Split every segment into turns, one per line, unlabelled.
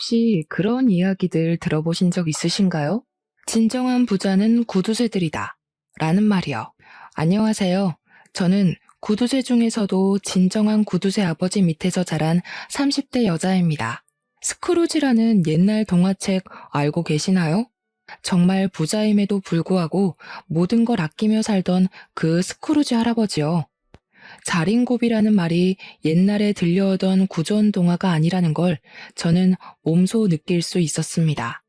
혹시 그런 이야기들 들어보신 적 있으신가요? 진정한 부자는 구두쇠들이다. 라는 말이요. 안녕하세요. 저는 구두쇠 중에서도 진정한 구두쇠 아버지 밑에서 자란 30대 여자입니다. 스크루지라는 옛날 동화책 알고 계시나요? 정말 부자임에도 불구하고 모든 걸 아끼며 살던 그 스크루지 할아버지요. 자린고비라는 말이 옛날에 들려오던 구전 동화가 아니라는 걸 저는 몸소 느낄 수 있었습니다.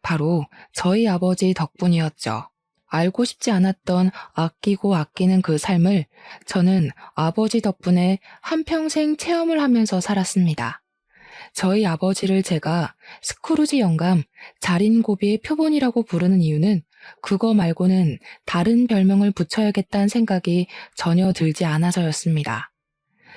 바로 저희 아버지 덕분이었죠. 알고 싶지 않았던 아끼고 아끼는 그 삶을 저는 아버지 덕분에 한평생 체험을 하면서 살았습니다. 저희 아버지를 제가 스크루지 영감, 자린고비의 표본이라고 부르는 이유는 그거 말고는 다른 별명을 붙여야겠다는 생각이 전혀 들지 않아서였습니다.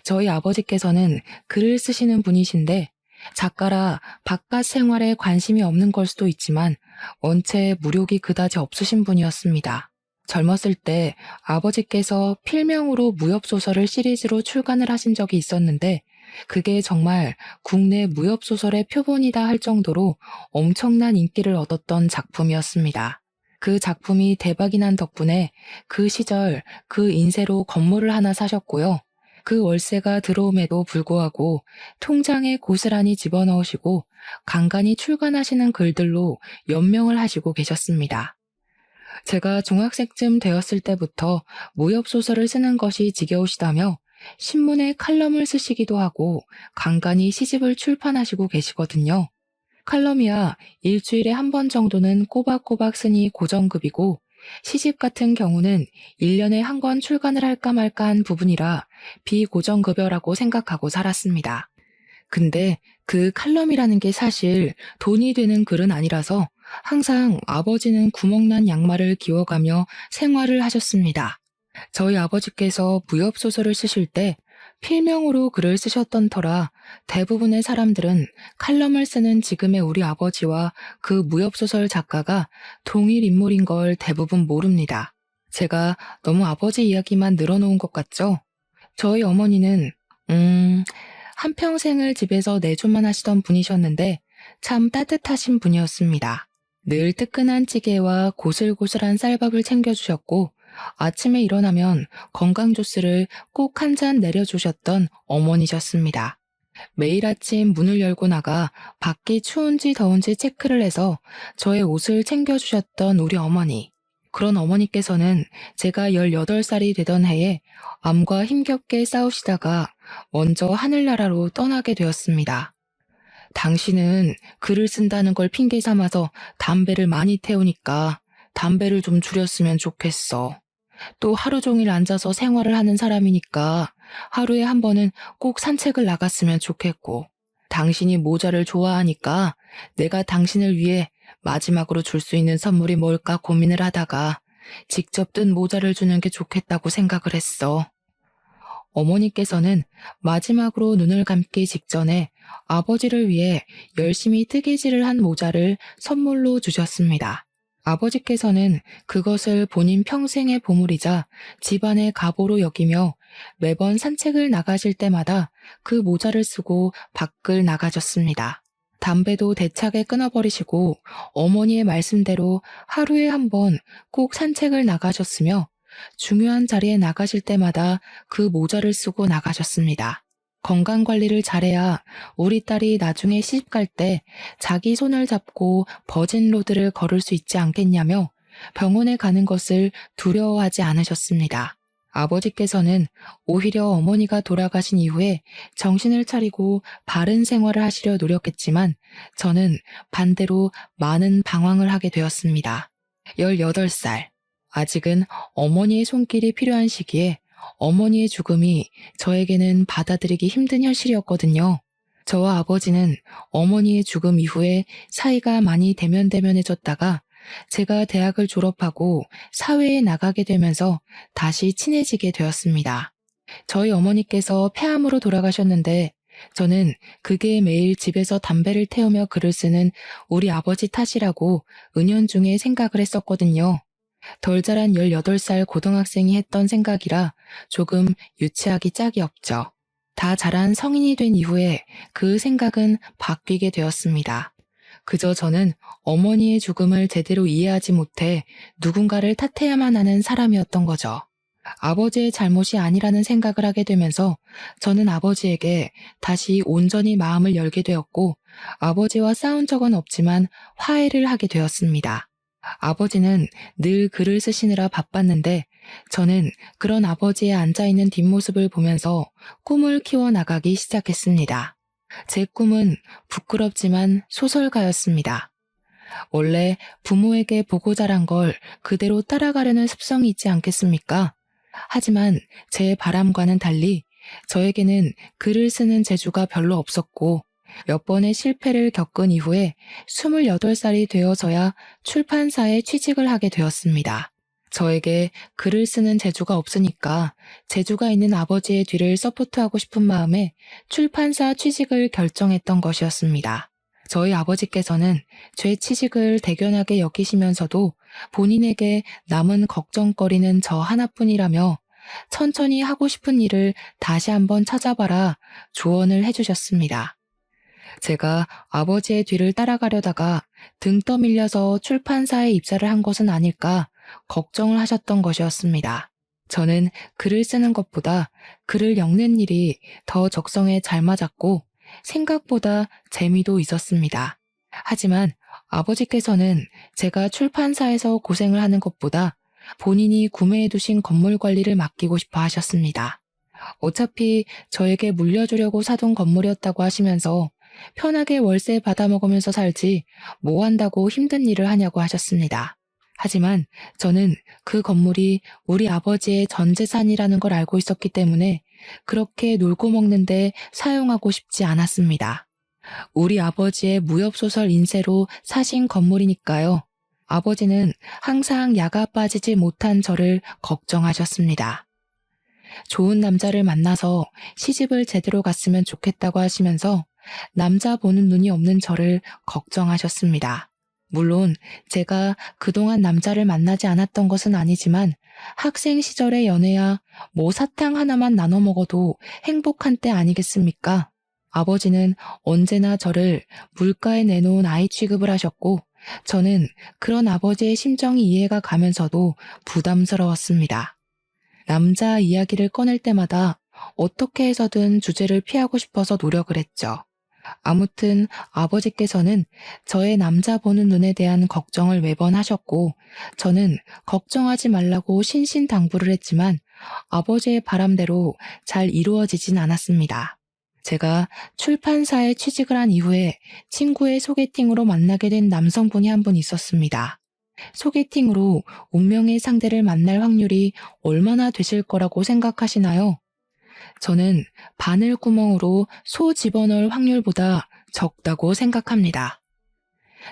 저희 아버지께서는 글을 쓰시는 분이신데 작가라 바깥 생활에 관심이 없는 걸 수도 있지만 원체 무력이 그다지 없으신 분이었습니다. 젊었을 때 아버지께서 필명으로 무협소설을 시리즈로 출간을 하신 적이 있었는데 그게 정말 국내 무협소설의 표본이다 할 정도로 엄청난 인기를 얻었던 작품이었습니다. 그 작품이 대박이 난 덕분에 그 시절 그 인세로 건물을 하나 사셨고요. 그 월세가 들어옴에도 불구하고 통장에 고스란히 집어넣으시고 간간히 출간하시는 글들로 연명을 하시고 계셨습니다. 제가 중학생쯤 되었을 때부터 무협소설을 쓰는 것이 지겨우시다며 신문에 칼럼을 쓰시기도 하고 간간히 시집을 출판하시고 계시거든요. 칼럼이야 일주일에 한 번 정도는 꼬박꼬박 쓰니 고정급이고 시집 같은 경우는 1년에 한 권 출간을 할까 말까 한 부분이라 비고정급여라고 생각하고 살았습니다. 근데 그 칼럼이라는 게 사실 돈이 되는 글은 아니라서 항상 아버지는 구멍난 양말을 기워가며 생활을 하셨습니다. 저희 아버지께서 무협소설을 쓰실 때 필명으로 글을 쓰셨던 터라 대부분의 사람들은 칼럼을 쓰는 지금의 우리 아버지와 그 무협소설 작가가 동일 인물인 걸 대부분 모릅니다. 제가 너무 아버지 이야기만 늘어놓은 것 같죠? 저희 어머니는 한평생을 집에서 내조만 하시던 분이셨는데 참 따뜻하신 분이었습니다. 늘 뜨끈한 찌개와 고슬고슬한 쌀밥을 챙겨주셨고 아침에 일어나면 건강 주스를 꼭 한 잔 내려주셨던 어머니셨습니다. 매일 아침 문을 열고 나가 밖이 추운지 더운지 체크를 해서 저의 옷을 챙겨주셨던 우리 어머니. 그런 어머니께서는 제가 18살이 되던 해에 암과 힘겹게 싸우시다가 먼저 하늘나라로 떠나게 되었습니다. 당신은 글을 쓴다는 걸 핑계 삼아서 담배를 많이 태우니까 담배를 좀 줄였으면 좋겠어. 또 하루 종일 앉아서 생활을 하는 사람이니까 하루에 한 번은 꼭 산책을 나갔으면 좋겠고, 당신이 모자를 좋아하니까 내가 당신을 위해 마지막으로 줄 수 있는 선물이 뭘까 고민을 하다가 직접 뜬 모자를 주는 게 좋겠다고 생각을 했어. 어머니께서는 마지막으로 눈을 감기 직전에 아버지를 위해 열심히 뜨개질을 한 모자를 선물로 주셨습니다. 아버지께서는 그것을 본인 평생의 보물이자 집안의 가보로 여기며 매번 산책을 나가실 때마다 그 모자를 쓰고 밖을 나가셨습니다. 담배도 대차게 끊어버리시고 어머니의 말씀대로 하루에 한 번 꼭 산책을 나가셨으며 중요한 자리에 나가실 때마다 그 모자를 쓰고 나가셨습니다. 건강관리를 잘해야 우리 딸이 나중에 시집갈 때 자기 손을 잡고 버진로드를 걸을 수 있지 않겠냐며 병원에 가는 것을 두려워하지 않으셨습니다. 아버지께서는 오히려 어머니가 돌아가신 이후에 정신을 차리고 바른 생활을 하시려 노력했지만 저는 반대로 많은 방황을 하게 되었습니다. 18살. 아직은 어머니의 손길이 필요한 시기에 어머니의 죽음이 저에게는 받아들이기 힘든 현실이었거든요. 저와 아버지는 어머니의 죽음 이후에 사이가 많이 대면대면해졌다가 제가 대학을 졸업하고 사회에 나가게 되면서 다시 친해지게 되었습니다. 저희 어머니께서 폐암으로 돌아가셨는데 저는 그게 매일 집에서 담배를 태우며 글을 쓰는 우리 아버지 탓이라고 은연중에 생각을 했었거든요. 덜 자란 18살 고등학생이 했던 생각이라 조금 유치하기 짝이 없죠. 다 자란 성인이 된 이후에 그 생각은 바뀌게 되었습니다. 그저 저는 어머니의 죽음을 제대로 이해하지 못해 누군가를 탓해야만 하는 사람이었던 거죠. 아버지의 잘못이 아니라는 생각을 하게 되면서 저는 아버지에게 다시 온전히 마음을 열게 되었고, 아버지와 싸운 적은 없지만 화해를 하게 되었습니다. 아버지는 늘 글을 쓰시느라 바빴는데 저는 그런 아버지의 앉아있는 뒷모습을 보면서 꿈을 키워나가기 시작했습니다. 제 꿈은 부끄럽지만 소설가였습니다. 원래 부모에게 보고 자란 걸 그대로 따라가려는 습성이 있지 않겠습니까? 하지만 제 바람과는 달리 저에게는 글을 쓰는 재주가 별로 없었고, 몇 번의 실패를 겪은 이후에 28살이 되어서야 출판사에 취직을 하게 되었습니다. 저에게 글을 쓰는 재주가 없으니까 재주가 있는 아버지의 뒤를 서포트하고 싶은 마음에 출판사 취직을 결정했던 것이었습니다. 저희 아버지께서는 제 취직을 대견하게 여기시면서도 본인에게 남은 걱정거리는 저 하나뿐이라며 천천히 하고 싶은 일을 다시 한번 찾아봐라 조언을 해주셨습니다. 제가 아버지의 뒤를 따라가려다가 등 떠밀려서 출판사에 입사를 한 것은 아닐까 걱정을 하셨던 것이었습니다. 저는 글을 쓰는 것보다 글을 엮는 일이 더 적성에 잘 맞았고 생각보다 재미도 있었습니다. 하지만 아버지께서는 제가 출판사에서 고생을 하는 것보다 본인이 구매해 두신 건물 관리를 맡기고 싶어 하셨습니다. 어차피 저에게 물려주려고 사둔 건물이었다고 하시면서 편하게 월세 받아먹으면서 살지 뭐 한다고 힘든 일을 하냐고 하셨습니다. 하지만 저는 그 건물이 우리 아버지의 전 재산이라는 걸 알고 있었기 때문에 그렇게 놀고 먹는데 사용하고 싶지 않았습니다. 우리 아버지의 무협소설 인쇄로 사신 건물이니까요. 아버지는 항상 야가 빠지지 못한 저를 걱정하셨습니다. 좋은 남자를 만나서 시집을 제대로 갔으면 좋겠다고 하시면서 남자 보는 눈이 없는 저를 걱정하셨습니다. 물론 제가 그동안 남자를 만나지 않았던 것은 아니지만 학생 시절의 연애야 뭐 사탕 하나만 나눠 먹어도 행복한 때 아니겠습니까? 아버지는 언제나 저를 물가에 내놓은 아이 취급을 하셨고 저는 그런 아버지의 심정이 이해가 가면서도 부담스러웠습니다. 남자 이야기를 꺼낼 때마다 어떻게 해서든 주제를 피하고 싶어서 노력을 했죠. 아무튼 아버지께서는 저의 남자 보는 눈에 대한 걱정을 매번 하셨고 저는 걱정하지 말라고 신신당부를 했지만 아버지의 바람대로 잘 이루어지진 않았습니다. 제가 출판사에 취직을 한 이후에 친구의 소개팅으로 만나게 된 남성분이 한 분 있었습니다. 소개팅으로 운명의 상대를 만날 확률이 얼마나 되실 거라고 생각하시나요? 저는 바늘구멍으로 소 집어넣을 확률보다 적다고 생각합니다.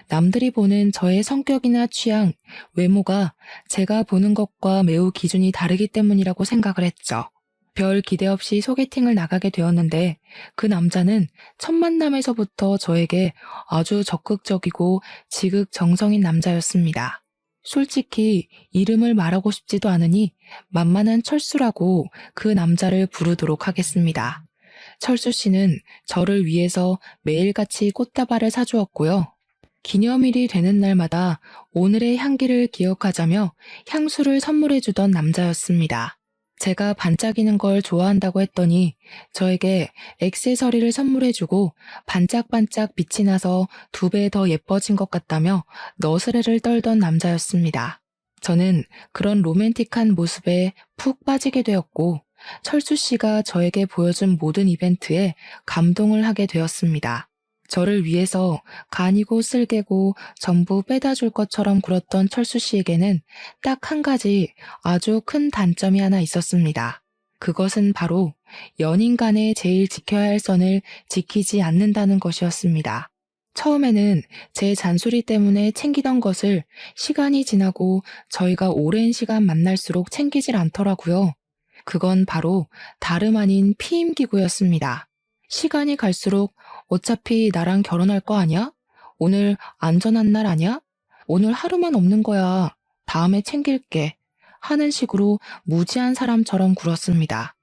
남들이 보는 저의 성격이나 취향, 외모가 제가 보는 것과 매우 기준이 다르기 때문이라고 생각을 했죠. 별 기대 없이 소개팅을 나가게 되었는데 그 남자는 첫 만남에서부터 저에게 아주 적극적이고 지극정성인 남자였습니다. 솔직히 이름을 말하고 싶지도 않으니 만만한 철수라고 그 남자를 부르도록 하겠습니다. 철수 씨는 저를 위해서 매일같이 꽃다발을 사주었고요. 기념일이 되는 날마다 오늘의 향기를 기억하자며 향수를 선물해주던 남자였습니다. 제가 반짝이는 걸 좋아한다고 했더니 저에게 액세서리를 선물해주고 반짝반짝 빛이 나서 2배 더 예뻐진 것 같다며 너스레를 떨던 남자였습니다. 저는 그런 로맨틱한 모습에 푹 빠지게 되었고 철수 씨가 저에게 보여준 모든 이벤트에 감동을 하게 되었습니다. 저를 위해서 간이고 쓸개고 전부 빼다 줄 것처럼 굴었던 철수 씨에게는 딱 한 가지 아주 큰 단점이 하나 있었습니다. 그것은 바로 연인 간에 제일 지켜야 할 선을 지키지 않는다는 것이었습니다. 처음에는 제 잔소리 때문에 챙기던 것을 시간이 지나고 저희가 오랜 시간 만날수록 챙기질 않더라고요. 그건 바로 다름 아닌 피임기구였습니다. 시간이 갈수록 어차피 나랑 결혼할 거 아니야? 오늘 안전한 날 아니야? 오늘 하루만 없는 거야. 다음에 챙길게. 하는 식으로 무지한 사람처럼 굴었습니다.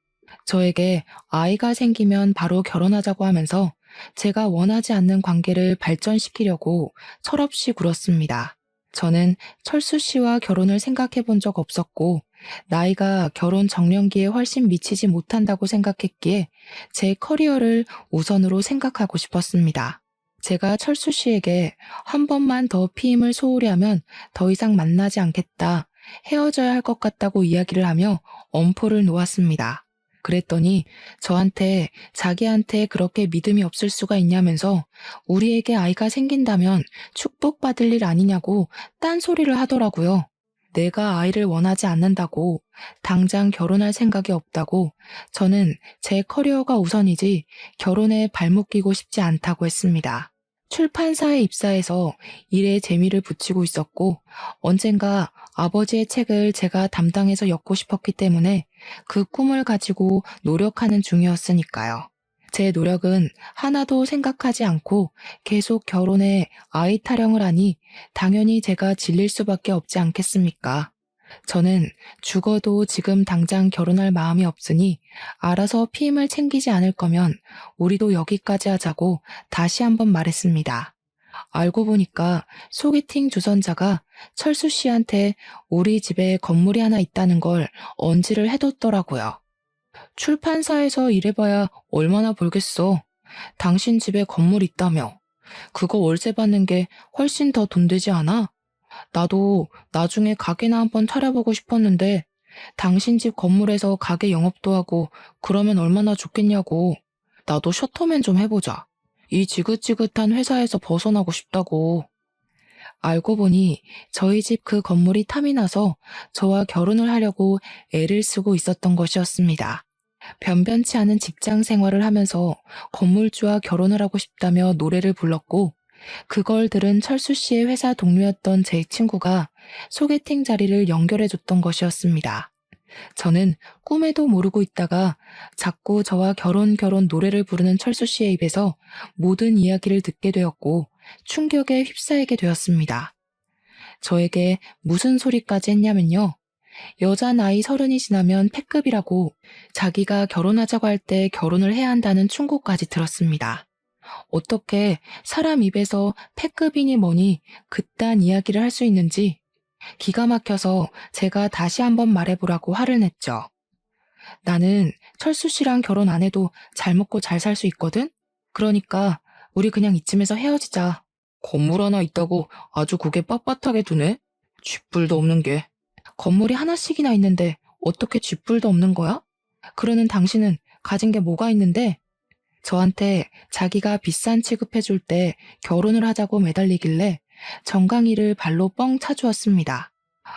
저에게 아이가 생기면 바로 결혼하자고 하면서 제가 원하지 않는 관계를 발전시키려고 철없이 굴었습니다. 저는 철수 씨와 결혼을 생각해 본 적 없었고, 나이가 결혼 정년기에 훨씬 미치지 못한다고 생각했기에 제 커리어를 우선으로 생각하고 싶었습니다. 제가 철수 씨에게 한 번만 더 피임을 소홀히 하면 더 이상 만나지 않겠다, 헤어져야 할 것 같다고 이야기를 하며 엄포를 놓았습니다. 그랬더니 저한테 자기한테 그렇게 믿음이 없을 수가 있냐면서 우리에게 아이가 생긴다면 축복받을 일 아니냐고 딴소리를 하더라고요. 내가 아이를 원하지 않는다고, 당장 결혼할 생각이 없다고, 저는 제 커리어가 우선이지 결혼에 발목 끼고 싶지 않다고 했습니다. 출판사에 입사해서 일에 재미를 붙이고 있었고, 언젠가 아버지의 책을 제가 담당해서 엮고 싶었기 때문에 그 꿈을 가지고 노력하는 중이었으니까요. 제 노력은 하나도 생각하지 않고 계속 결혼에 아이 타령을 하니 당연히 제가 질릴 수밖에 없지 않겠습니까? 저는 죽어도 지금 당장 결혼할 마음이 없으니 알아서 피임을 챙기지 않을 거면 우리도 여기까지 하자고 다시 한번 말했습니다. 알고 보니까 소개팅 주선자가 철수 씨한테 우리 집에 건물이 하나 있다는 걸 언지를 해뒀더라고요. 출판사에서 일해봐야 얼마나 벌겠어. 당신 집에 건물 있다며. 그거 월세 받는 게 훨씬 더 돈 되지 않아? 나도 나중에 가게나 한번 차려보고 싶었는데 당신 집 건물에서 가게 영업도 하고 그러면 얼마나 좋겠냐고. 나도 셔터맨 좀 해보자. 이 지긋지긋한 회사에서 벗어나고 싶다고. 알고 보니 저희 집 그 건물이 탐이 나서 저와 결혼을 하려고 애를 쓰고 있었던 것이었습니다. 변변치 않은 직장 생활을 하면서 건물주와 결혼을 하고 싶다며 노래를 불렀고, 그걸 들은 철수 씨의 회사 동료였던 제 친구가 소개팅 자리를 연결해줬던 것이었습니다. 저는 꿈에도 모르고 있다가 자꾸 저와 결혼 노래를 부르는 철수 씨의 입에서 모든 이야기를 듣게 되었고 충격에 휩싸이게 되었습니다. 저에게 무슨 소리까지 했냐면요. 여자 나이 30이 지나면 패급이라고, 자기가 결혼하자고 할 때 결혼을 해야 한다는 충고까지 들었습니다. 어떻게 사람 입에서 패급이니 뭐니 그딴 이야기를 할 수 있는지 기가 막혀서 제가 다시 한번 말해보라고 화를 냈죠. 나는 철수 씨랑 결혼 안 해도 잘 먹고 잘 살 수 있거든? 그러니까 우리 그냥 이쯤에서 헤어지자. 건물 하나 있다고 아주 고개 빳빳하게 두네? 쥐뿔도 없는 게. 건물이 하나씩이나 있는데 어떻게 쥐뿔도 없는 거야? 그러는 당신은 가진 게 뭐가 있는데? 저한테 자기가 비싼 취급해줄 때 결혼을 하자고 매달리길래 정강이를 발로 뻥 차주었습니다.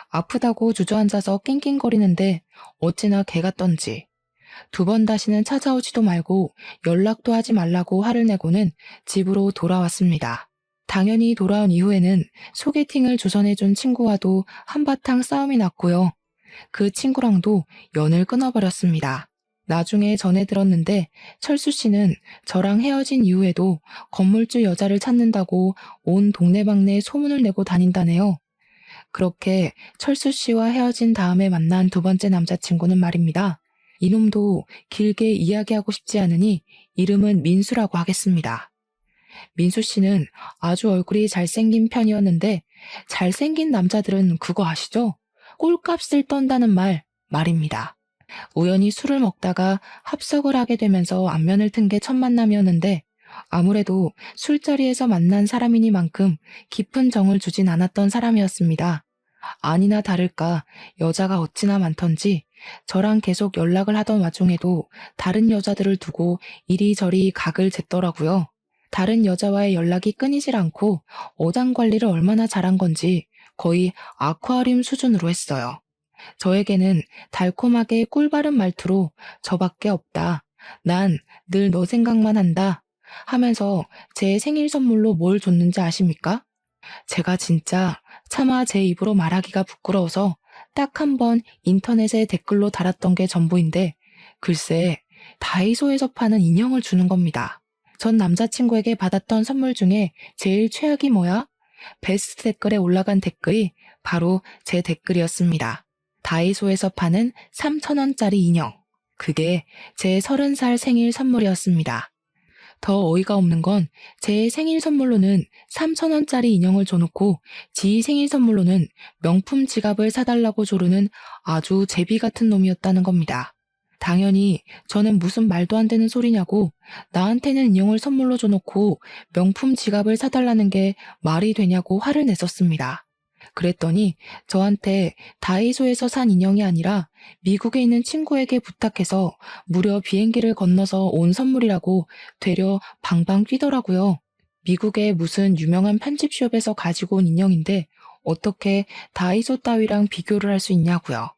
아프다고 주저앉아서 낑낑거리는데 어찌나 개 같던지. 2번 다시는 찾아오지도 말고 연락도 하지 말라고 화를 내고는 집으로 돌아왔습니다. 당연히 돌아온 이후에는 소개팅을 조선해준 친구와도 한바탕 싸움이 났고요. 그 친구랑도 연을 끊어버렸습니다. 나중에 전해 들었는데 철수 씨는 저랑 헤어진 이후에도 건물주 여자를 찾는다고 온 동네방네 소문을 내고 다닌다네요. 그렇게 철수 씨와 헤어진 다음에 만난 2번째 남자친구는 말입니다. 이놈도 길게 이야기하고 싶지 않으니 이름은 민수라고 하겠습니다. 민수 씨는 아주 얼굴이 잘생긴 편이었는데 잘생긴 남자들은 그거 아시죠? 꼴값을 떤다는 말입니다. 우연히 술을 먹다가 합석을 하게 되면서 안면을 튼 게 첫 만남이었는데 아무래도 술자리에서 만난 사람이니만큼 깊은 정을 주진 않았던 사람이었습니다. 아니나 다를까 여자가 어찌나 많던지 저랑 계속 연락을 하던 와중에도 다른 여자들을 두고 이리저리 각을 쟀더라고요. 다른 여자와의 연락이 끊이질 않고 어장 관리를 얼마나 잘한 건지 거의 아쿠아리움 수준으로 했어요. 저에게는 달콤하게 꿀바른 말투로 저밖에 없다. 난 늘 너 생각만 한다. 하면서 제 생일 선물로 뭘 줬는지 아십니까? 제가 진짜 차마 제 입으로 말하기가 부끄러워서 딱 한 번 인터넷에 댓글로 달았던 게 전부인데 글쎄 다이소에서 파는 인형을 주는 겁니다. 전 남자친구에게 받았던 선물 중에 제일 최악이 뭐야? 베스트 댓글에 올라간 댓글이 바로 제 댓글이었습니다. 다이소에서 파는 3,000원짜리 인형. 그게 제 30살 생일 선물이었습니다. 더 어이가 없는 건 제 생일 선물로는 3,000원짜리 인형을 줘놓고 지 생일 선물로는 명품 지갑을 사달라고 조르는 아주 제비 같은 놈이었다는 겁니다. 당연히 저는 무슨 말도 안 되는 소리냐고, 나한테는 인형을 선물로 줘놓고 명품 지갑을 사달라는 게 말이 되냐고 화를 냈었습니다. 그랬더니 저한테 다이소에서 산 인형이 아니라 미국에 있는 친구에게 부탁해서 무려 비행기를 건너서 온 선물이라고 되려 방방 뛰더라고요. 미국의 무슨 유명한 편집숍에서 가지고 온 인형인데 어떻게 다이소 따위랑 비교를 할 수 있냐고요.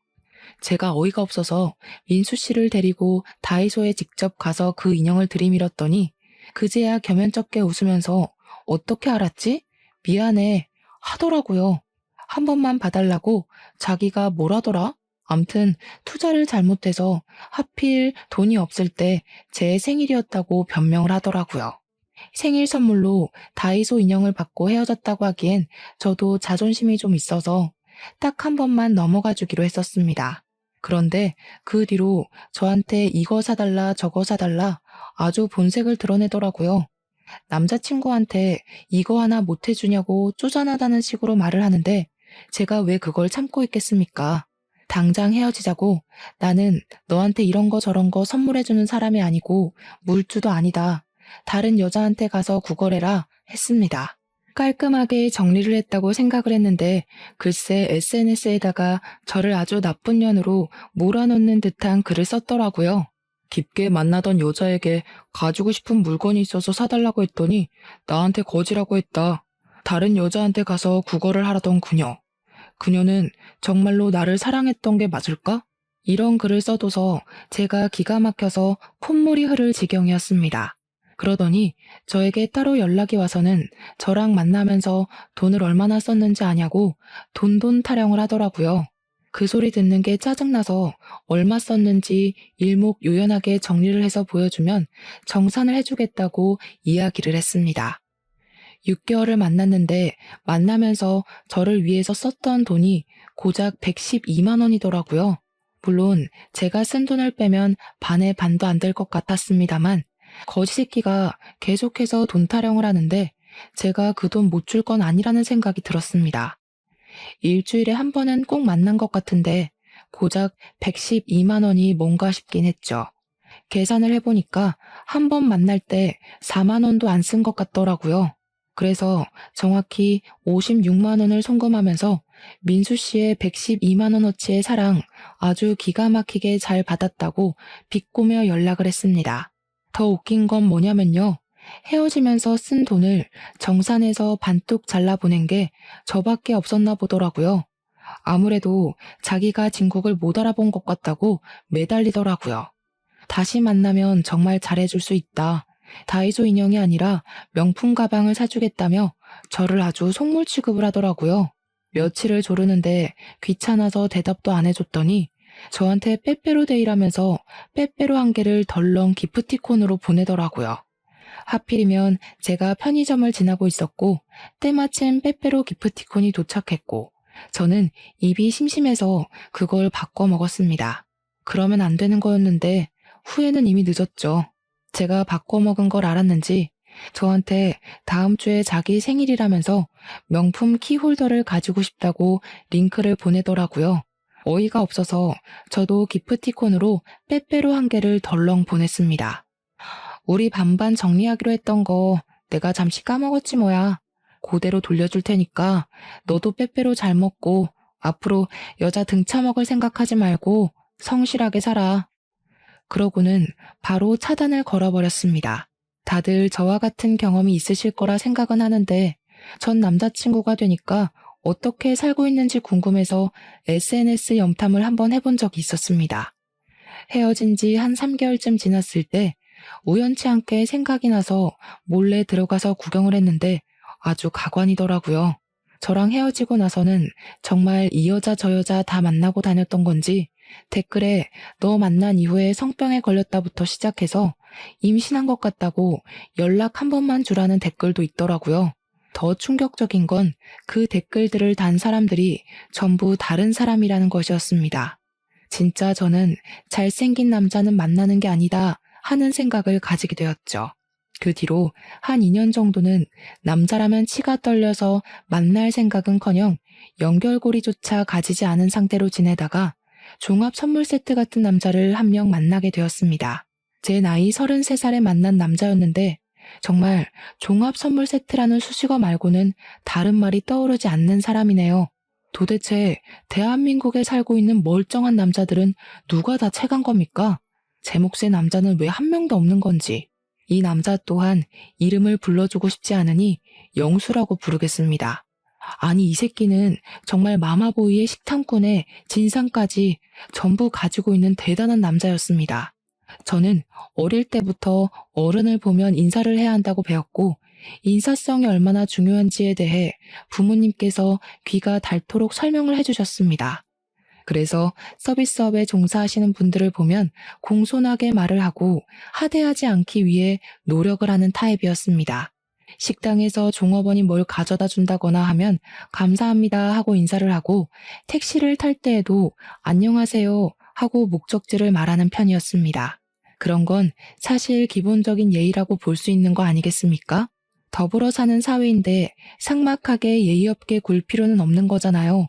제가 어이가 없어서 민수 씨를 데리고 다이소에 직접 가서 그 인형을 들이밀었더니 그제야 겸연쩍게 웃으면서 어떻게 알았지? 미안해 하더라고요. 한 번만 봐달라고 자기가 뭐라더라? 암튼 투자를 잘못해서 하필 돈이 없을 때 제 생일이었다고 변명을 하더라고요. 생일 선물로 다이소 인형을 받고 헤어졌다고 하기엔 저도 자존심이 좀 있어서 딱 한 번만 넘어가 주기로 했었습니다. 그런데 그 뒤로 저한테 이거 사달라 저거 사달라 아주 본색을 드러내더라고요. 남자친구한테 이거 하나 못 해주냐고 쪼잔하다는 식으로 말을 하는데 제가 왜 그걸 참고 있겠습니까? 당장 헤어지자고, 나는 너한테 이런 거 저런 거 선물해주는 사람이 아니고 물주도 아니다. 다른 여자한테 가서 구걸해라 했습니다. 깔끔하게 정리를 했다고 생각을 했는데 글쎄 SNS에다가 저를 아주 나쁜 년으로 몰아넣는 듯한 글을 썼더라고요. 깊게 만나던 여자에게 가지고 싶은 물건이 있어서 사달라고 했더니 나한테 거지라고 했다. 다른 여자한테 가서 구걸을 하라던 그녀. 그녀는 정말로 나를 사랑했던 게 맞을까? 이런 글을 써둬서 제가 기가 막혀서 콧물이 흐를 지경이었습니다. 그러더니 저에게 따로 연락이 와서는 저랑 만나면서 돈을 얼마나 썼는지 아냐고 돈돈 타령을 하더라고요. 그 소리 듣는 게 짜증나서 얼마 썼는지 일목요연하게 정리를 해서 보여주면 정산을 해주겠다고 이야기를 했습니다. 6개월을 만났는데 만나면서 저를 위해서 썼던 돈이 고작 112만 원이더라고요. 물론 제가 쓴 돈을 빼면 반의 반도 안 될 것 같았습니다만 거지 새끼가 계속해서 돈 타령을 하는데 제가 그 돈 못 줄 건 아니라는 생각이 들었습니다. 일주일에 한 번은 꼭 만난 것 같은데 고작 112만 원이 뭔가 싶긴 했죠. 계산을 해보니까 한 번 만날 때 4만 원도 안 쓴 것 같더라고요. 그래서 정확히 56만 원을 송금하면서 민수 씨의 112만 원어치의 사랑 아주 기가 막히게 잘 받았다고 비꼬며 연락을 했습니다. 더 웃긴 건 뭐냐면요. 헤어지면서 쓴 돈을 정산해서 반뚝 잘라보낸 게 저밖에 없었나 보더라고요. 아무래도 자기가 진국을 못 알아본 것 같다고 매달리더라고요. 다시 만나면 정말 잘해줄 수 있다. 다이소 인형이 아니라 명품 가방을 사주겠다며 저를 아주 속물 취급을 하더라고요. 며칠을 조르는데 귀찮아서 대답도 안 해줬더니 저한테 빼빼로데이라면서 빼빼로 한 개를 덜렁 기프티콘으로 보내더라고요. 하필이면 제가 편의점을 지나고 있었고 때마침 빼빼로 기프티콘이 도착했고 저는 입이 심심해서 그걸 바꿔 먹었습니다. 그러면 안 되는 거였는데 후회는 이미 늦었죠. 제가 바꿔 먹은 걸 알았는지 저한테 다음 주에 자기 생일이라면서 명품 키홀더를 가지고 싶다고 링크를 보내더라고요. 어이가 없어서 저도 기프티콘으로 빼빼로 한 개를 덜렁 보냈습니다. 우리 반반 정리하기로 했던 거 내가 잠시 까먹었지 뭐야. 그대로 돌려줄 테니까 너도 빼빼로 잘 먹고 앞으로 여자 등차 먹을 생각하지 말고 성실하게 살아. 그러고는 바로 차단을 걸어버렸습니다. 다들 저와 같은 경험이 있으실 거라 생각은 하는데 전 남자친구가 되니까 어떻게 살고 있는지 궁금해서 SNS 염탐을 한번 해본 적이 있었습니다. 헤어진 지 한 3개월쯤 지났을 때 우연치 않게 생각이 나서 몰래 들어가서 구경을 했는데 아주 가관이더라고요. 저랑 헤어지고 나서는 정말 이 여자 저 여자 다 만나고 다녔던 건지 댓글에 너 만난 이후에 성병에 걸렸다부터 시작해서 임신한 것 같다고 연락 한 번만 주라는 댓글도 있더라고요. 더 충격적인 건 그 댓글들을 단 사람들이 전부 다른 사람이라는 것이었습니다. 진짜 저는 잘생긴 남자는 만나는 게 아니다 하는 생각을 가지게 되었죠. 그 뒤로 한 2년 정도는 남자라면 치가 떨려서 만날 생각은커녕 연결고리조차 가지지 않은 상태로 지내다가 종합 선물 세트 같은 남자를 한 명 만나게 되었습니다. 제 나이 33살에 만난 남자였는데 정말 종합 선물 세트라는 수식어 말고는 다른 말이 떠오르지 않는 사람이네요. 도대체 대한민국에 살고 있는 멀쩡한 남자들은 누가 다 채간 겁니까? 제 몫의 남자는 왜 한 명도 없는 건지. 이 남자 또한 이름을 불러주고 싶지 않으니 영수라고 부르겠습니다. 아니, 이 새끼는 정말 마마보이의 식탐꾼의 진상까지 전부 가지고 있는 대단한 남자였습니다. 저는 어릴 때부터 어른을 보면 인사를 해야 한다고 배웠고, 인사성이 얼마나 중요한지에 대해 부모님께서 귀가 닳도록 설명을 해주셨습니다. 그래서 서비스업에 종사하시는 분들을 보면 공손하게 말을 하고 하대하지 않기 위해 노력을 하는 타입이었습니다. 식당에서 종업원이 뭘 가져다 준다거나 하면 감사합니다 하고 인사를 하고, 택시를 탈 때에도 안녕하세요 하고 목적지를 말하는 편이었습니다. 그런 건 사실 기본적인 예의라고 볼 수 있는 거 아니겠습니까? 더불어 사는 사회인데 삭막하게 예의 없게 굴 필요는 없는 거잖아요.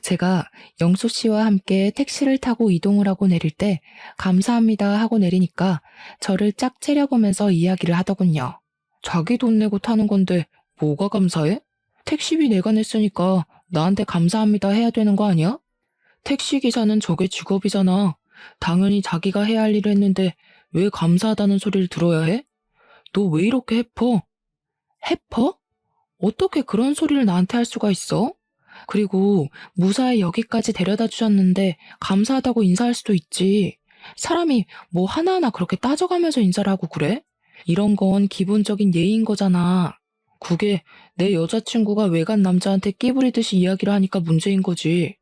제가 영수 씨와 함께 택시를 타고 이동을 하고 내릴 때 감사합니다 하고 내리니까 저를 짝 째려보면서 이야기를 하더군요. 자기 돈 내고 타는 건데 뭐가 감사해? 택시비 내가 냈으니까 나한테 감사합니다 해야 되는 거 아니야? 택시기사는 저게 직업이잖아. 당연히 자기가 해야 할 일을 했는데 왜 감사하다는 소리를 들어야 해? 너 왜 이렇게 해퍼? 해퍼? 어떻게 그런 소리를 나한테 할 수가 있어? 그리고 무사히 여기까지 데려다 주셨는데 감사하다고 인사할 수도 있지. 사람이 뭐 하나하나 그렇게 따져가면서 인사를 하고 그래? 이런 건 기본적인 예의인 거잖아. 그게 내 여자친구가 외간 남자한테 끼 부리듯이 이야기를 하니까 문제인 거지.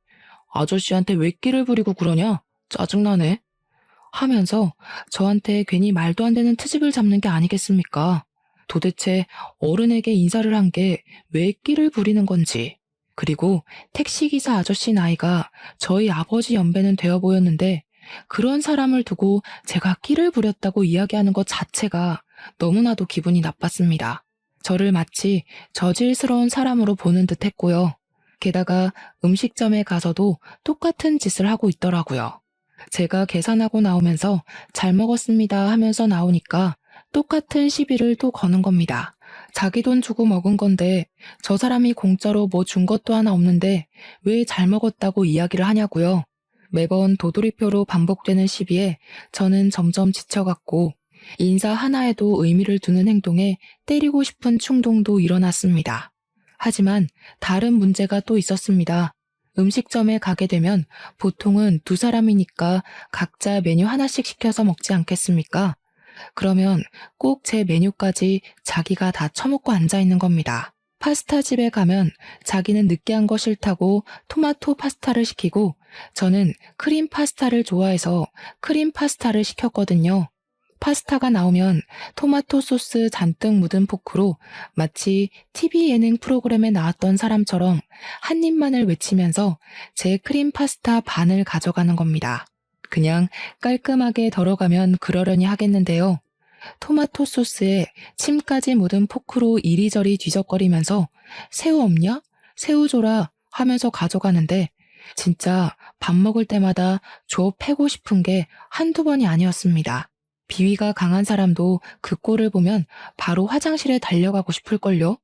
아저씨한테 왜 끼를 부리고 그러냐? 짜증나네. 하면서 저한테 괜히 말도 안 되는 트집을 잡는 게 아니겠습니까? 도대체 어른에게 인사를 한 게 왜 끼를 부리는 건지. 그리고 택시기사 아저씨 나이가 저희 아버지 연배는 되어 보였는데 그런 사람을 두고 제가 끼를 부렸다고 이야기하는 것 자체가 너무나도 기분이 나빴습니다. 저를 마치 저질스러운 사람으로 보는 듯 했고요. 게다가 음식점에 가서도 똑같은 짓을 하고 있더라고요. 제가 계산하고 나오면서 잘 먹었습니다 하면서 나오니까 똑같은 시비를 또 거는 겁니다. 자기 돈 주고 먹은 건데 저 사람이 공짜로 뭐 준 것도 하나 없는데 왜 잘 먹었다고 이야기를 하냐고요. 매번 도돌이표로 반복되는 시비에 저는 점점 지쳐갔고 인사 하나에도 의미를 두는 행동에 때리고 싶은 충동도 일어났습니다. 하지만 다른 문제가 또 있었습니다. 음식점에 가게 되면 보통은 두 사람이니까 각자 메뉴 하나씩 시켜서 먹지 않겠습니까? 그러면 꼭 제 메뉴까지 자기가 다 처먹고 앉아있는 겁니다. 파스타 집에 가면 자기는 느끼한 거 싫다고 토마토 파스타를 시키고 저는 크림 파스타를 좋아해서 크림 파스타를 시켰거든요. 파스타가 나오면 토마토 소스 잔뜩 묻은 포크로 마치 TV 예능 프로그램에 나왔던 사람처럼 한 입만을 외치면서 제 크림 파스타 반을 가져가는 겁니다. 그냥 깔끔하게 덜어가면 그러려니 하겠는데요. 토마토 소스에 침까지 묻은 포크로 이리저리 뒤적거리면서 새우 없냐? 새우 줘라 하면서 가져가는데 진짜 밥 먹을 때마다 줘 패고 싶은 게 한두 번이 아니었습니다. 비위가 강한 사람도 그 꼴을 보면 바로 화장실에 달려가고 싶을걸요?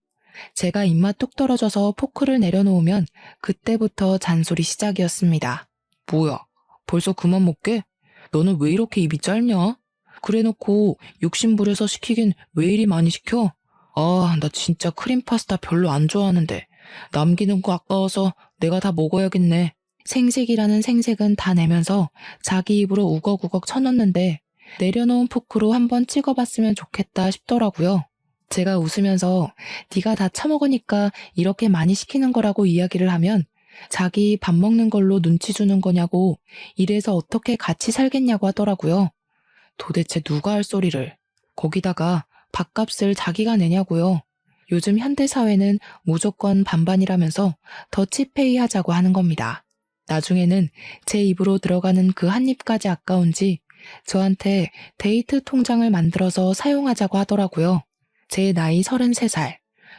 제가 입맛 뚝 떨어져서 포크를 내려놓으면 그때부터 잔소리 시작이었습니다. 뭐야, 벌써 그만 먹게? 너는 왜 이렇게 입이 짧냐? 그래놓고 욕심부려서 시키긴 왜 이리 많이 시켜? 아, 나 진짜 크림 파스타 별로 안 좋아하는데 남기는 거 아까워서 내가 다 먹어야겠네. 생색이라는 생색은 다 내면서 자기 입으로 우걱우걱 쳐넣는데 내려놓은 포크로 한번 찍어봤으면 좋겠다 싶더라고요. 제가 웃으면서 네가 다 처먹으니까 이렇게 많이 시키는 거라고 이야기를 하면 자기 밥 먹는 걸로 눈치 주는 거냐고, 이래서 어떻게 같이 살겠냐고 하더라고요. 도대체 누가 할 소리를. 거기다가 밥값을 자기가 내냐고요. 요즘 현대사회는 무조건 반반이라면서 더치페이 하자고 하는 겁니다. 나중에는 제 입으로 들어가는 그 한 입까지 아까운지 저한테 데이트 통장을 만들어서 사용하자고 하더라고요. 제 나이 33살.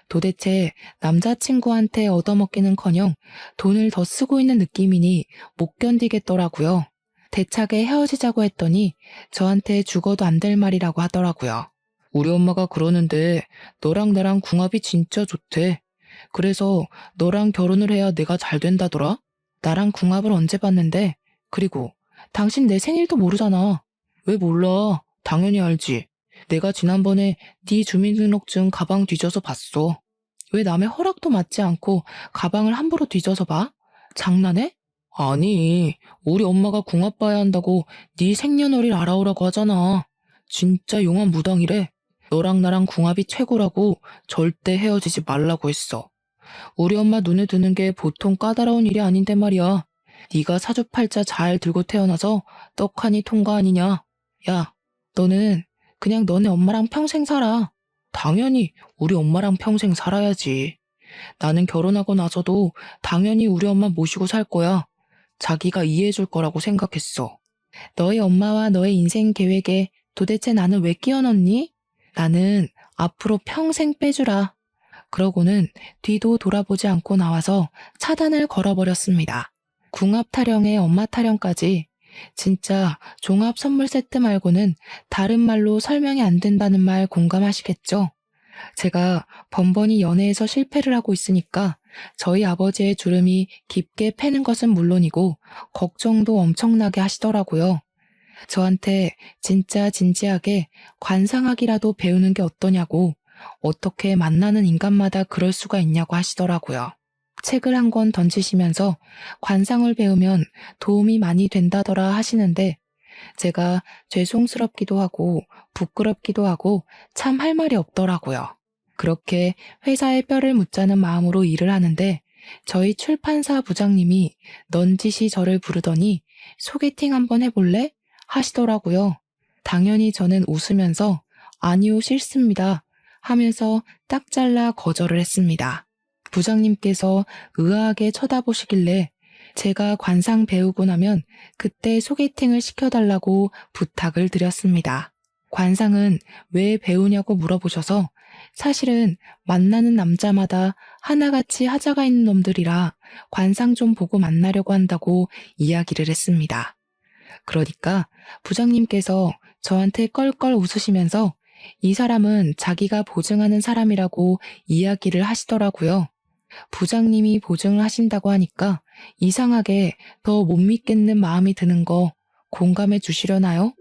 도대체 남자친구한테 얻어먹기는커녕 돈을 더 쓰고 있는 느낌이니 못 견디겠더라고요. 대차게 헤어지자고 했더니 저한테 죽어도 안 될 말이라고 하더라고요. 우리 엄마가 그러는데 너랑 나랑 궁합이 진짜 좋대. 그래서 너랑 결혼을 해야 내가 잘 된다더라? 나랑 궁합을 언제 봤는데? 그리고 당신 내 생일도 모르잖아. 왜 몰라? 당연히 알지. 내가 지난번에 네 주민등록증 가방 뒤져서 봤어. 왜 남의 허락도 받지 않고 가방을 함부로 뒤져서 봐? 장난해? 아니, 우리 엄마가 궁합 봐야 한다고 네 생년월일 알아오라고 하잖아. 진짜 용한 무당이래. 너랑 나랑 궁합이 최고라고 절대 헤어지지 말라고 했어. 우리 엄마 눈에 드는 게 보통 까다로운 일이 아닌데 말이야. 네가 사주팔자 잘 들고 태어나서 떡하니 통과 아니냐. 야, 너는 그냥 너네 엄마랑 평생 살아. 당연히 우리 엄마랑 평생 살아야지. 나는 결혼하고 나서도 당연히 우리 엄마 모시고 살 거야. 자기가 이해해줄 거라고 생각했어. 너희 엄마와 너의 인생 계획에 도대체 나는 왜 끼워 넣니? 나는 앞으로 평생 빼주라. 그러고는 뒤도 돌아보지 않고 나와서 차단을 걸어버렸습니다. 궁합 타령에 엄마 타령까지. 진짜 종합 선물 세트 말고는 다른 말로 설명이 안 된다는 말 공감하시겠죠? 제가 번번이 연애에서 실패를 하고 있으니까 저희 아버지의 주름이 깊게 패는 것은 물론이고 걱정도 엄청나게 하시더라고요. 저한테 진짜 진지하게 관상학이라도 배우는 게 어떠냐고, 어떻게 만나는 인간마다 그럴 수가 있냐고 하시더라고요. 책을 한 권 던지시면서 관상을 배우면 도움이 많이 된다더라 하시는데 제가 죄송스럽기도 하고 부끄럽기도 하고 참 할 말이 없더라고요. 그렇게 회사에 뼈를 묻자는 마음으로 일을 하는데 저희 출판사 부장님이 넌지시 저를 부르더니 소개팅 한번 해볼래? 하시더라고요. 당연히 저는 웃으면서 아니요 싫습니다 하면서 딱 잘라 거절을 했습니다. 부장님께서 의아하게 쳐다보시길래 제가 관상 배우고 나면 그때 소개팅을 시켜달라고 부탁을 드렸습니다. 관상은 왜 배우냐고 물어보셔서 사실은 만나는 남자마다 하나같이 하자가 있는 놈들이라 관상 좀 보고 만나려고 한다고 이야기를 했습니다. 그러니까 부장님께서 저한테 껄껄 웃으시면서 이 사람은 자기가 보증하는 사람이라고 이야기를 하시더라고요. 부장님이 보증을 하신다고 하니까 이상하게 더 못 믿겠는 마음이 드는 거 공감해 주시려나요?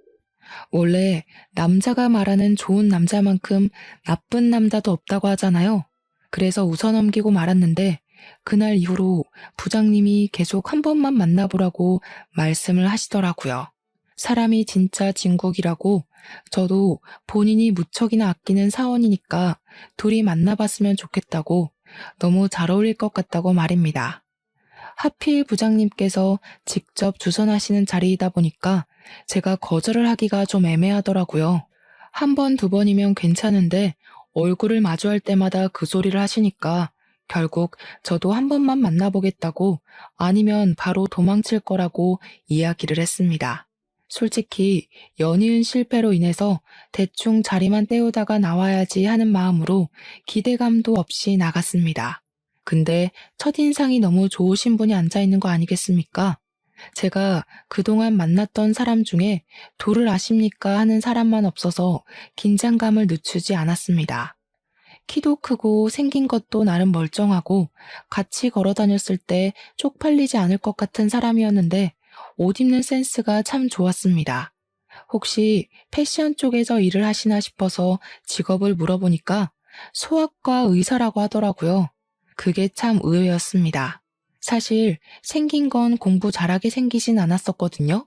원래 남자가 말하는 좋은 남자만큼 나쁜 남자도 없다고 하잖아요. 그래서 웃어넘기고 말았는데 그날 이후로 부장님이 계속 한 번만 만나보라고 말씀을 하시더라고요. 사람이 진짜 진국이라고 저도 본인이 무척이나 아끼는 사원이니까 둘이 만나봤으면 좋겠다고 너무 잘 어울릴 것 같다고 말입니다. 하필 부장님께서 직접 주선하시는 자리이다 보니까 제가 거절을 하기가 좀 애매하더라고요. 한 번, 두 번이면 괜찮은데 얼굴을 마주할 때마다 그 소리를 하시니까 결국 저도 한 번만 만나보겠다고 아니면 바로 도망칠 거라고 이야기를 했습니다. 솔직히 연이은 실패로 인해서 대충 자리만 때우다가 나와야지 하는 마음으로 기대감도 없이 나갔습니다. 근데 첫인상이 너무 좋으신 분이 앉아있는 거 아니겠습니까? 제가 그동안 만났던 사람 중에 도를 아십니까 하는 사람만 없어서 긴장감을 늦추지 않았습니다. 키도 크고 생긴 것도 나름 멀쩡하고 같이 걸어 다녔을 때 쪽팔리지 않을 것 같은 사람이었는데 옷 입는 센스가 참 좋았습니다. 혹시 패션 쪽에서 일을 하시나 싶어서 직업을 물어보니까 소아과 의사라고 하더라고요. 그게 참 의외였습니다. 사실 생긴 건 공부 잘하게 생기진 않았었거든요.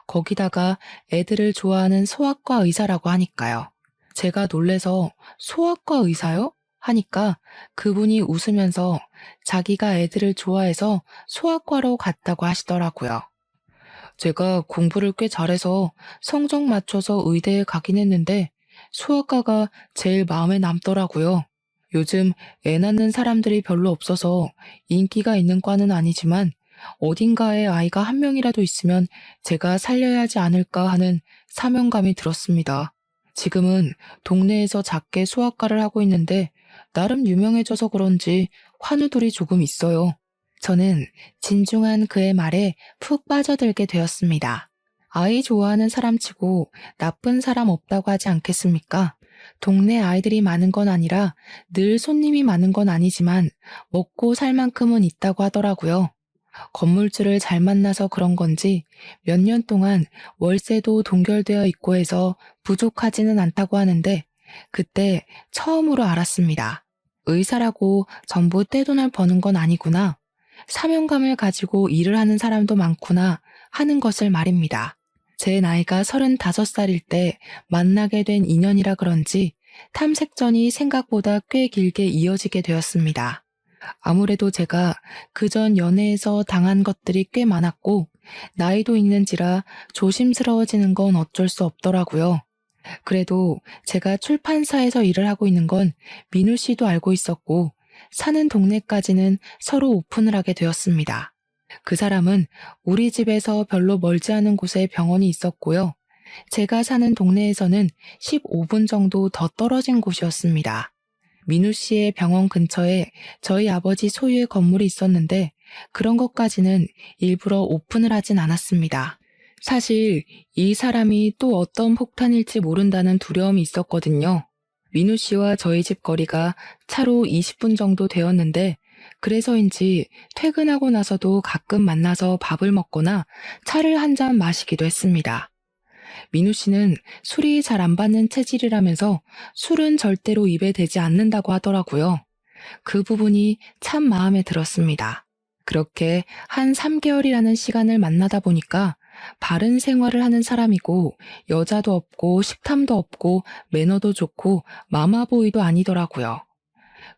거기다가 애들을 좋아하는 소아과 의사라고 하니까요. 제가 놀래서 소아과 의사요? 하니까 그분이 웃으면서 자기가 애들을 좋아해서 소아과로 갔다고 하시더라고요. 제가 공부를 꽤 잘해서 성적 맞춰서 의대에 가긴 했는데 소아과가 제일 마음에 남더라고요. 요즘 애 낳는 사람들이 별로 없어서 인기가 있는 과는 아니지만 어딘가에 아이가 한 명이라도 있으면 제가 살려야 하지 않을까 하는 사명감이 들었습니다. 지금은 동네에서 작게 수학과를 하고 있는데 나름 유명해져서 그런지 환우들이 조금 있어요. 저는 진중한 그의 말에 푹 빠져들게 되었습니다. 아이 좋아하는 사람치고 나쁜 사람 없다고 하지 않겠습니까? 동네 아이들이 많은 건 아니라 늘 손님이 많은 건 아니지만 먹고 살 만큼은 있다고 하더라고요. 건물주를 잘 만나서 그런 건지 몇 년 동안 월세도 동결되어 있고 해서 부족하지는 않다고 하는데 그때 처음으로 알았습니다. 의사라고 전부 떼돈을 버는 건 아니구나. 사명감을 가지고 일을 하는 사람도 많구나 하는 것을 말입니다. 제 나이가 35살일 때 만나게 된 인연이라 그런지 탐색전이 생각보다 꽤 길게 이어지게 되었습니다. 아무래도 제가 그전 연애에서 당한 것들이 꽤 많았고 나이도 있는지라 조심스러워지는 건 어쩔 수 없더라고요. 그래도 제가 출판사에서 일을 하고 있는 건 민우 씨도 알고 있었고 사는 동네까지는 서로 오픈을 하게 되었습니다. 그 사람은 우리 집에서 별로 멀지 않은 곳에 병원이 있었고요. 제가 사는 동네에서는 15분 정도 더 떨어진 곳이었습니다. 민우 씨의 병원 근처에 저희 아버지 소유의 건물이 있었는데 그런 것까지는 일부러 오픈을 하진 않았습니다. 사실 이 사람이 또 어떤 폭탄일지 모른다는 두려움이 있었거든요. 민우 씨와 저희 집 거리가 차로 20분 정도 되었는데 그래서인지 퇴근하고 나서도 가끔 만나서 밥을 먹거나 차를 한 잔 마시기도 했습니다. 민우 씨는 술이 잘 안 받는 체질이라면서 술은 절대로 입에 대지 않는다고 하더라고요. 그 부분이 참 마음에 들었습니다. 그렇게 한 3개월이라는 시간을 만나다 보니까 바른 생활을 하는 사람이고 여자도 없고 식탐도 없고 매너도 좋고 마마보이도 아니더라고요.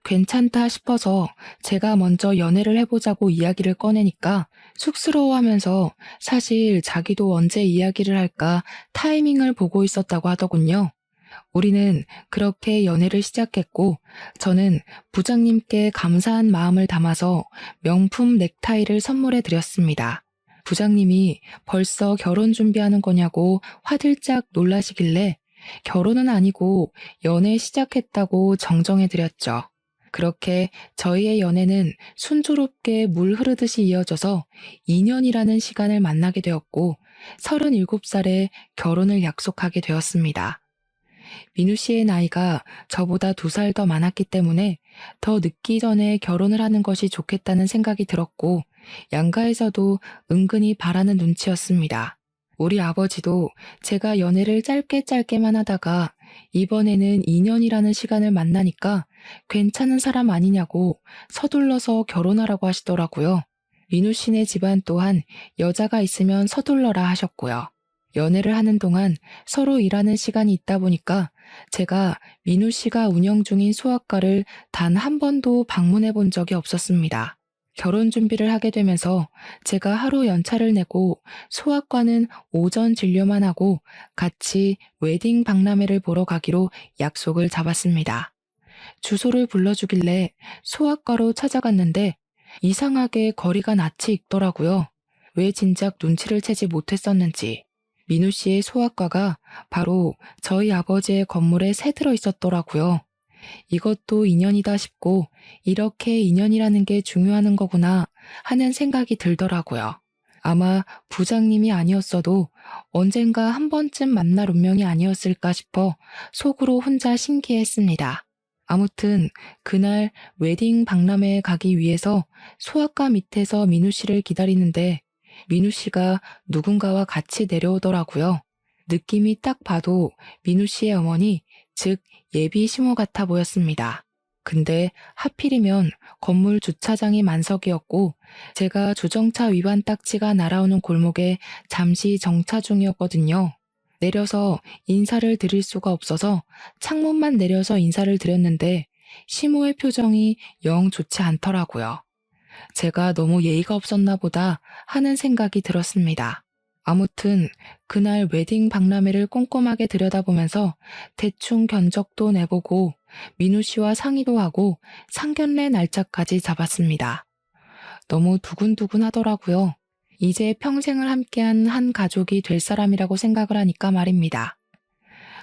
괜찮다 싶어서 제가 먼저 연애를 해보자고 이야기를 꺼내니까 쑥스러워하면서 사실 자기도 언제 이야기를 할까 타이밍을 보고 있었다고 하더군요. 우리는 그렇게 연애를 시작했고 저는 부장님께 감사한 마음을 담아서 명품 넥타이를 선물해 드렸습니다. 부장님이 벌써 결혼 준비하는 거냐고 화들짝 놀라시길래 결혼은 아니고 연애 시작했다고 정정해 드렸죠. 그렇게 저희의 연애는 순조롭게 물 흐르듯이 이어져서 2년이라는 시간을 만나게 되었고 37살에 결혼을 약속하게 되었습니다. 민우 씨의 나이가 저보다 2살 더 많았기 때문에 더 늦기 전에 결혼을 하는 것이 좋겠다는 생각이 들었고 양가에서도 은근히 바라는 눈치였습니다. 우리 아버지도 제가 연애를 짧게만 하다가 이번에는 2년이라는 시간을 만나니까 괜찮은 사람 아니냐고 서둘러서 결혼하라고 하시더라고요. 민우 씨네 집안 또한 여자가 있으면 서둘러라 하셨고요. 연애를 하는 동안 서로 일하는 시간이 있다 보니까 제가 민우 씨가 운영 중인 소아과를 단 한 번도 방문해 본 적이 없었습니다. 결혼 준비를 하게 되면서 제가 하루 연차를 내고 소아과는 오전 진료만 하고 같이 웨딩 박람회를 보러 가기로 약속을 잡았습니다. 주소를 불러주길래 소아과로 찾아갔는데 이상하게 거리가 낯이 익더라고요. 왜 진작 눈치를 채지 못했었는지. 민우 씨의 소아과가 바로 저희 아버지의 건물에 새들어 있었더라고요. 이것도 인연이다 싶고 이렇게 인연이라는 게 중요한 거구나 하는 생각이 들더라고요. 아마 부장님이 아니었어도 언젠가 한 번쯤 만날 운명이 아니었을까 싶어 속으로 혼자 신기했습니다. 아무튼 그날 웨딩 박람회에 가기 위해서 소아과 밑에서 민우 씨를 기다리는데 민우 씨가 누군가와 같이 내려오더라고요. 느낌이 딱 봐도 민우 씨의 어머니, 즉 예비 시모 같아 보였습니다. 근데 하필이면 건물 주차장이 만석이었고 제가 주정차 위반 딱지가 날아오는 골목에 잠시 정차 중이었거든요. 내려서 인사를 드릴 수가 없어서 창문만 내려서 인사를 드렸는데 시모의 표정이 영 좋지 않더라고요. 제가 너무 예의가 없었나 보다 하는 생각이 들었습니다. 아무튼 그날 웨딩 박람회를 꼼꼼하게 들여다보면서 대충 견적도 내보고 민우 씨와 상의도 하고 상견례 날짜까지 잡았습니다. 너무 두근두근 하더라고요. 이제 평생을 함께한 한 가족이 될 사람이라고 생각을 하니까 말입니다.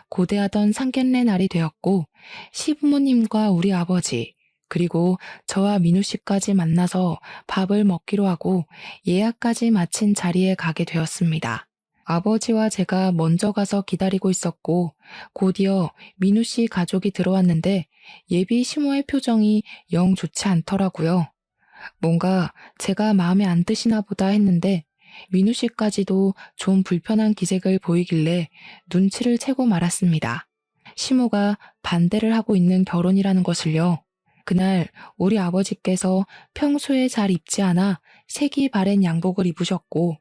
고대하던 상견례 날이 되었고 시부모님과 우리 아버지 그리고 저와 민우 씨까지 만나서 밥을 먹기로 하고 예약까지 마친 자리에 가게 되었습니다. 아버지와 제가 먼저 가서 기다리고 있었고 곧이어 민우 씨 가족이 들어왔는데 예비 시모의 표정이 영 좋지 않더라고요. 뭔가 제가 마음에 안 드시나 보다 했는데 민우 씨까지도 좀 불편한 기색을 보이길래 눈치를 채고 말았습니다. 시모가 반대를 하고 있는 결혼이라는 것을요. 그날 우리 아버지께서 평소에 잘 입지 않아 색이 바랜 양복을 입으셨고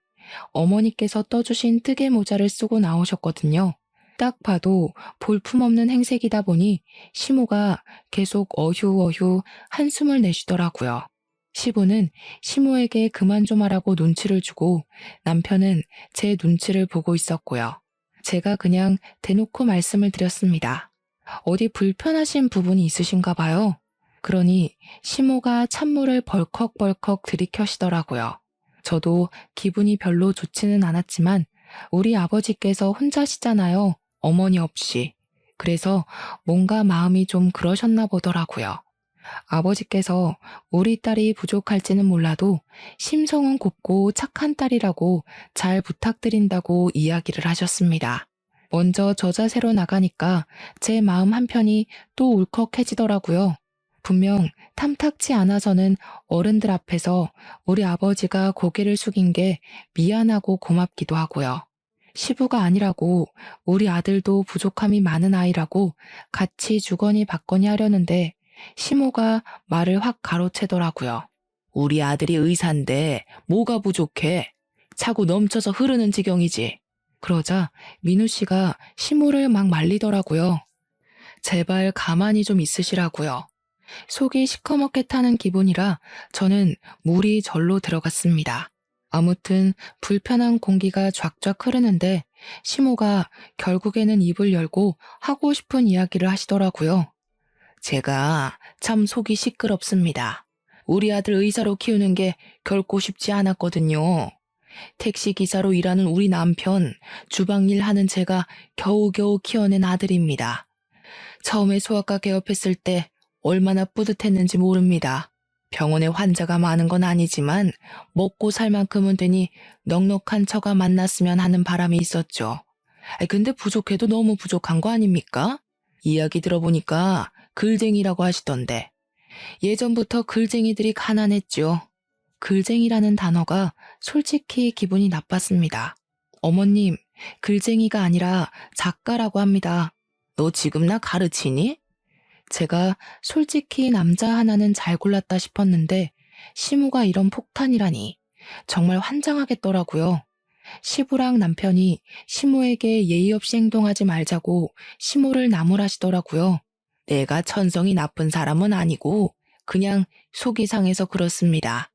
어머니께서 떠주신 뜨개 모자를 쓰고 나오셨거든요. 딱 봐도 볼품없는 행색이다 보니 시모가 계속 어휴어휴 한숨을 내쉬더라고요. 시부는 시모에게 그만 좀 하라고 눈치를 주고 남편은 제 눈치를 보고 있었고요. 제가 그냥 대놓고 말씀을 드렸습니다. 어디 불편하신 부분이 있으신가 봐요. 그러니 시모가 찬물을 벌컥벌컥 들이켜시더라고요. 저도 기분이 별로 좋지는 않았지만 우리 아버지께서 혼자시잖아요. 어머니 없이. 그래서 뭔가 마음이 좀 그러셨나 보더라고요. 아버지께서 우리 딸이 부족할지는 몰라도 심성은 곱고 착한 딸이라고 잘 부탁드린다고 이야기를 하셨습니다. 먼저 저 자세로 나가니까 제 마음 한편이 또 울컥해지더라고요. 분명 탐탁치 않아서는 어른들 앞에서 우리 아버지가 고개를 숙인 게 미안하고 고맙기도 하고요. 시부가 아니라고 우리 아들도 부족함이 많은 아이라고 같이 주거니 받거니 하려는데 시모가 말을 확 가로채더라고요. 우리 아들이 의사인데 뭐가 부족해? 차고 넘쳐서 흐르는 지경이지. 그러자 민우 씨가 시모를 막 말리더라고요. 제발 가만히 좀 있으시라고요. 속이 시커멓게 타는 기분이라 저는 물이 절로 들어갔습니다. 아무튼 불편한 공기가 쫙쫙 흐르는데 시모가 결국에는 입을 열고 하고 싶은 이야기를 하시더라고요. 제가 참 속이 시끄럽습니다. 우리 아들 의사로 키우는 게 결코 쉽지 않았거든요. 택시기사로 일하는 우리 남편, 주방일 하는 제가 겨우겨우 키워낸 아들입니다. 처음에 소아과 개업했을 때 얼마나 뿌듯했는지 모릅니다. 병원에 환자가 많은 건 아니지만 먹고 살 만큼은 되니 넉넉한 처가 만났으면 하는 바람이 있었죠. 근데 부족해도 너무 부족한 거 아닙니까? 이야기 들어보니까 글쟁이라고 하시던데 예전부터 글쟁이들이 가난했죠. 글쟁이라는 단어가 솔직히 기분이 나빴습니다. 어머님, 글쟁이가 아니라 작가라고 합니다. 너 지금 나 가르치니? 제가 솔직히 남자 하나는 잘 골랐다 싶었는데 시모가 이런 폭탄이라니 정말 환장하겠더라고요. 시부랑 남편이 시모에게 예의 없이 행동하지 말자고 시모를 나무라시더라고요. 내가 천성이 나쁜 사람은 아니고 그냥 속이 상해서 그렇습니다.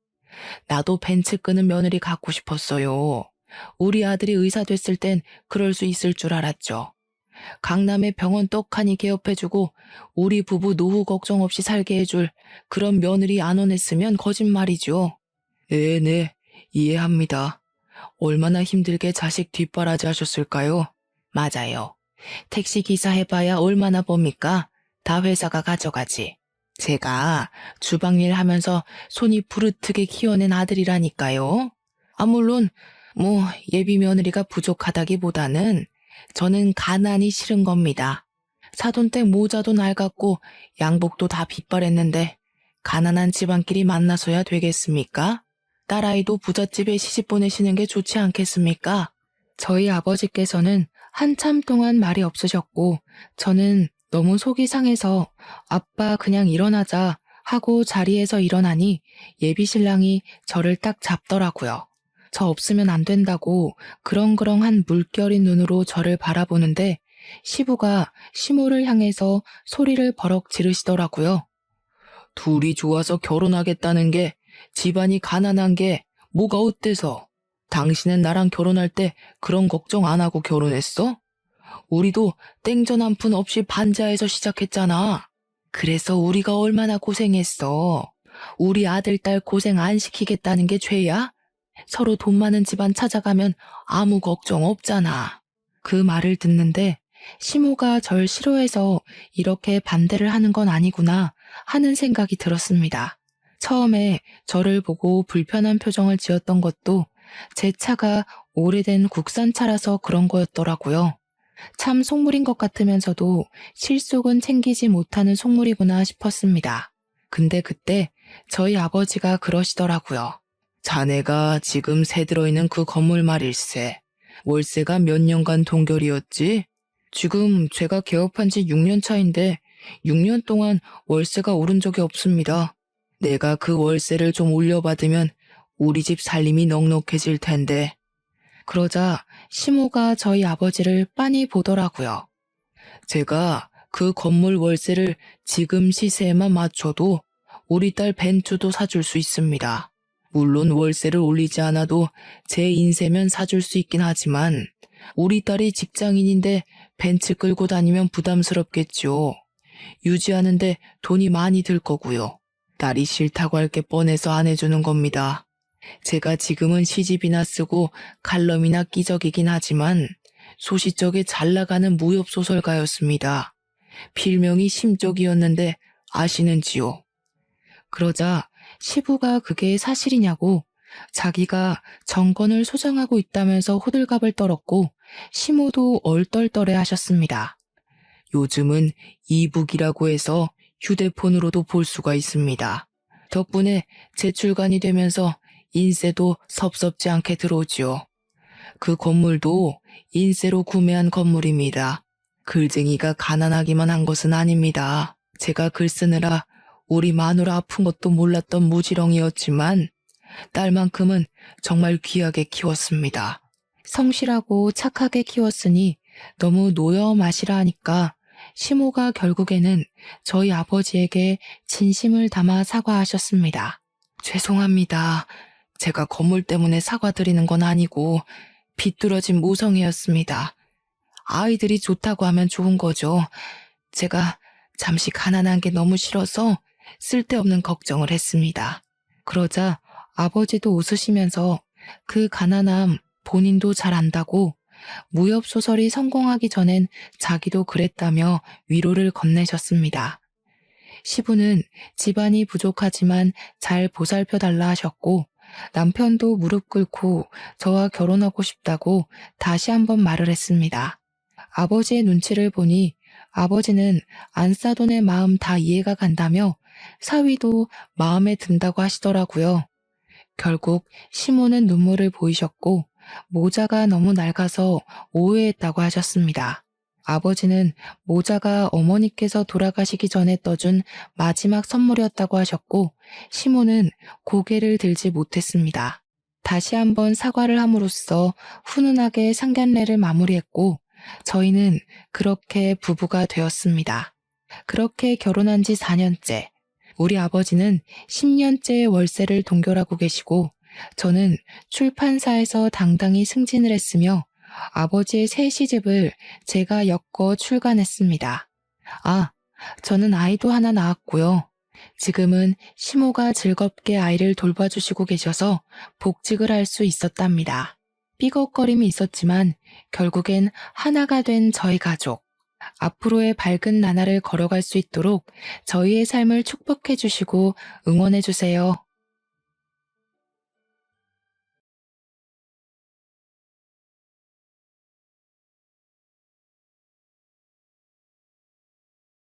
나도 벤츠 끄는 며느리 갖고 싶었어요. 우리 아들이 의사 됐을 땐 그럴 수 있을 줄 알았죠. 강남에 병원 떡하니 개업해주고 우리 부부 노후 걱정 없이 살게 해줄 그런 며느리 안 원했으면 거짓말이죠. 네, 이해합니다. 얼마나 힘들게 자식 뒷바라지 하셨을까요? 맞아요. 택시기사 해봐야 얼마나 법니까? 다 회사가 가져가지. 제가 주방일 하면서 손이 부르트게 키워낸 아들이라니까요. 물론 예비 며느리가 부족하다기보다는 저는 가난이 싫은 겁니다. 사돈댁 모자도 낡았고 양복도 다 빗발했는데 가난한 집안끼리 만나서야 되겠습니까? 딸아이도 부잣집에 시집 보내시는 게 좋지 않겠습니까? 저희 아버지께서는 한참 동안 말이 없으셨고 저는 너무 속이 상해서 아빠 그냥 일어나자 하고 자리에서 일어나니 예비 신랑이 저를 딱 잡더라고요. 저 없으면 안 된다고 그렁그렁한 물결인 눈으로 저를 바라보는데 시부가 시모를 향해서 소리를 버럭 지르시더라고요. 둘이 좋아서 결혼하겠다는 게 집안이 가난한 게 뭐가 어때서? 당신은 나랑 결혼할 때 그런 걱정 안 하고 결혼했어? 우리도 땡전 한 푼 없이 반지하에서 시작했잖아. 그래서 우리가 얼마나 고생했어. 우리 아들, 딸 고생 안 시키겠다는 게 죄야? 서로 돈 많은 집안 찾아가면 아무 걱정 없잖아. 그 말을 듣는데 시모가 절 싫어해서 이렇게 반대를 하는 건 아니구나 하는 생각이 들었습니다. 처음에 저를 보고 불편한 표정을 지었던 것도 제 차가 오래된 국산차라서 그런 거였더라고요. 참 속물인 것 같으면서도 실속은 챙기지 못하는 속물이구나 싶었습니다. 근데 그때 저희 아버지가 그러시더라고요. 자네가 지금 새 들어있는 그 건물 말일세. 월세가 몇 년간 동결이었지? 지금 제가 개업한 지 6년 차인데 6년 동안 월세가 오른 적이 없습니다. 내가 그 월세를 좀 올려받으면 우리 집 살림이 넉넉해질 텐데. 그러자 시모가 저희 아버지를 빤히 보더라고요. 제가 그 건물 월세를 지금 시세에만 맞춰도 우리 딸 벤츠도 사줄 수 있습니다. 물론 월세를 올리지 않아도 제 인세면 사줄 수 있긴 하지만 우리 딸이 직장인인데 벤츠 끌고 다니면 부담스럽겠죠. 유지하는데 돈이 많이 들 거고요. 딸이 싫다고 할 게 뻔해서 안 해주는 겁니다. 제가 지금은 시집이나 쓰고 칼럼이나 끼적이긴 하지만 소시적에 잘 나가는 무협소설가였습니다. 필명이 심적이었는데 아시는지요? 그러자 시부가 그게 사실이냐고 자기가 정권을 소장하고 있다면서 호들갑을 떨었고 시모도 얼떨떨해 하셨습니다. 요즘은 이북이라고 해서 휴대폰으로도 볼 수가 있습니다. 덕분에 재출간이 되면서 인세도 섭섭지 않게 들어오지요. 그 건물도 인세로 구매한 건물입니다. 글쟁이가 가난하기만 한 것은 아닙니다. 제가 글 쓰느라 우리 마누라 아픈 것도 몰랐던 무지렁이였지만 딸만큼은 정말 귀하게 키웠습니다. 성실하고 착하게 키웠으니 너무 노여 마시라 하니까 시모가 결국에는 저희 아버지에게 진심을 담아 사과하셨습니다. 죄송합니다. 제가 건물 때문에 사과드리는 건 아니고 비뚤어진 모성애였습니다. 아이들이 좋다고 하면 좋은 거죠. 제가 잠시 가난한 게 너무 싫어서 쓸데없는 걱정을 했습니다. 그러자 아버지도 웃으시면서 그 가난함 본인도 잘 안다고 무협소설이 성공하기 전엔 자기도 그랬다며 위로를 건네셨습니다. 시부는 집안이 부족하지만 잘 보살펴달라 하셨고 남편도 무릎 꿇고 저와 결혼하고 싶다고 다시 한번 말을 했습니다. 아버지의 눈치를 보니 아버지는 안싸돈의 마음 다 이해가 간다며 사위도 마음에 든다고 하시더라고요. 결국 시모는 눈물을 보이셨고 모자가 너무 낡아서 오해했다고 하셨습니다. 아버지는 모자가 어머니께서 돌아가시기 전에 떠준 마지막 선물이었다고 하셨고 시모는 고개를 들지 못했습니다. 다시 한번 사과를 함으로써 훈훈하게 상견례를 마무리했고 저희는 그렇게 부부가 되었습니다. 그렇게 결혼한 지 4년째, 우리 아버지는 10년째 월세를 동결하고 계시고 저는 출판사에서 당당히 승진을 했으며 아버지의 새 시집을 제가 엮어 출간했습니다. 아, 저는 아이도 하나 낳았고요. 지금은 시모가 즐겁게 아이를 돌봐주시고 계셔서 복직을 할 수 있었답니다. 삐걱거림이 있었지만 결국엔 하나가 된 저희 가족. 앞으로의 밝은 나날을 걸어갈 수 있도록 저희의 삶을 축복해 주시고 응원해 주세요.